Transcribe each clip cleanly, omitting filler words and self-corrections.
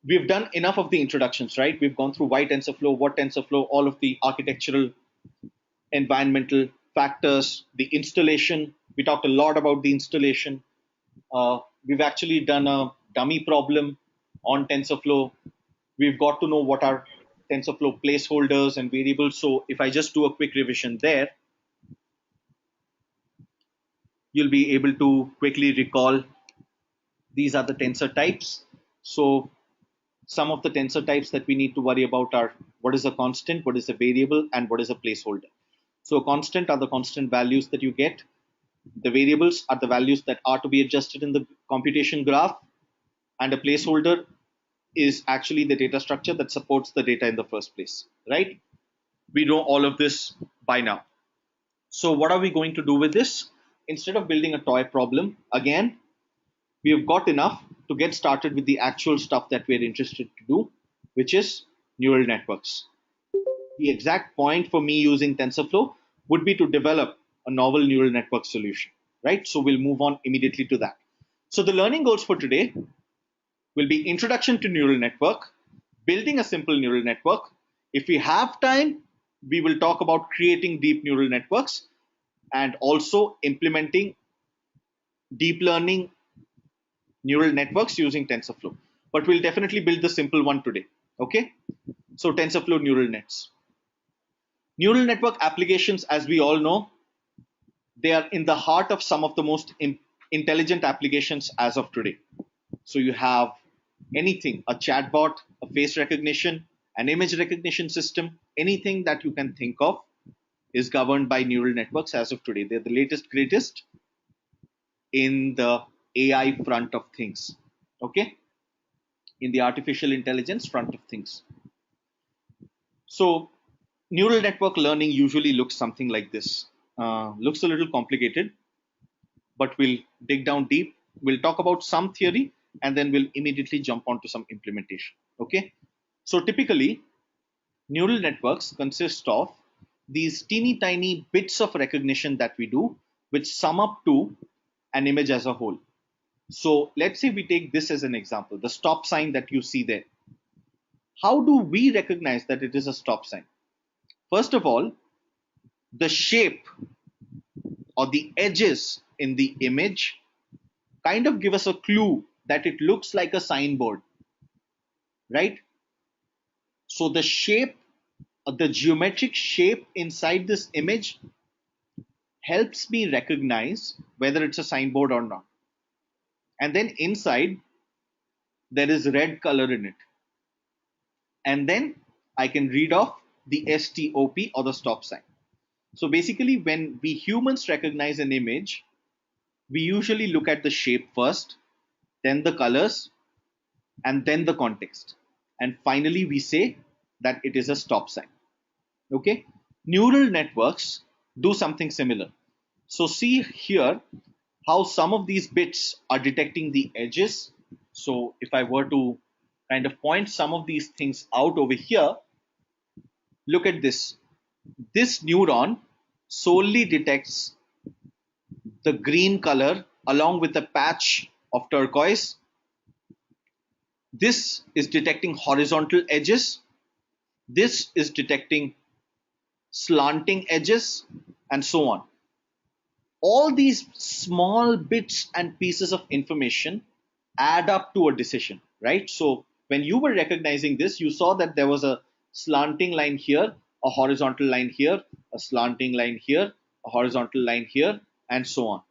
we've done enough of the introductions, right? We've gone through why TensorFlow, what TensorFlow, all of the architectural, environmental factors, the installation. We talked a lot about the installation. We've actually done a dummy problem on TensorFlow. We've got to know what are TensorFlow placeholders and variables. So if I just do a quick revision there, you'll be able to quickly recall these are the tensor types. So some of the tensor types that we need to worry about are what is a constant, what is a variable, and what is a placeholder. So constant are the constant values that you get. The variables are the values that are to be adjusted in the computation graph, and a placeholder is actually the data structure that supports the data in the first place, right? We know all of this by now. So what are we going to do with this? Instead of building a toy problem, again, we have got enough to get started with the actual stuff that we're interested to do, which is neural networks. The exact point for me using TensorFlow would be to develop a novel neural network solution, right? So we'll move on immediately to that. So the learning goals for today will be introduction to neural network, building a simple neural network. If we have time, we will talk about creating deep neural networks and also implementing deep learning neural networks using TensorFlow. But we'll definitely build the simple one today. Okay? So TensorFlow neural nets. Neural network applications, as we all know, they are in the heart of some of the most intelligent applications as of today. So you have anything, a chatbot, a face recognition, an image recognition system, anything that you can think of is governed by neural networks as of today. They're the latest, greatest in the AI front of things. Okay? In the artificial intelligence front of things. So neural network learning usually looks something like this. Looks a little complicated, but we'll dig down deep. We'll talk about some theory and then we'll immediately jump onto some implementation. Okay. So typically, neural networks consist of these teeny tiny bits of recognition that we do, which sum up to an image as a whole. So let's say we take this as an example, the stop sign that you see there. How do we recognize that it is a stop sign? First of all, the shape or the edges in the image kind of give us a clue that it looks like a signboard, right? So the shape, the geometric shape inside this image helps me recognize whether it's a signboard or not. And then inside, there is red color in it. And then I can read off the STOP or the stop sign. So basically, when we humans recognize an image, we usually look at the shape first, then the colors, and then the context. And finally, we say that it is a stop sign. Okay? Neural networks do something similar. So see here how some of these bits are detecting the edges. So if I were to kind of point some of these things out over here, look at this. This neuron solely detects the green color along with a patch of turquoise. This is detecting horizontal edges. This is detecting slanting edges, and so on. All these small bits and pieces of information add up to a decision, right? So when you were recognizing this, you saw that there was a slanting line here, a horizontal line here, a slanting line here, a horizontal line here, and so on.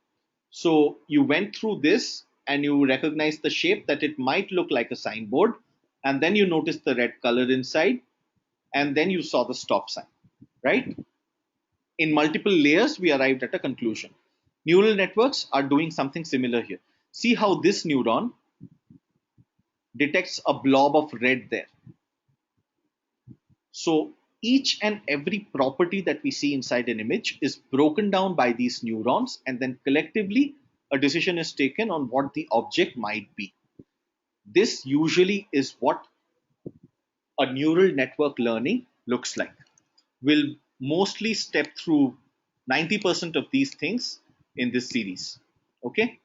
So you went through this and you recognized the shape that it might look like a signboard, and then you noticed the red color inside, and then you saw the stop sign, right? In multiple layers, we arrived at a conclusion. Neural networks are doing something similar here. See how this neuron detects a blob of red there. So each and every property that we see inside an image is broken down by these neurons, and then collectively a decision is taken on what the object might be. This usually is what a neural network learning looks like. We'll mostly step through 90% of these things in this series. Okay.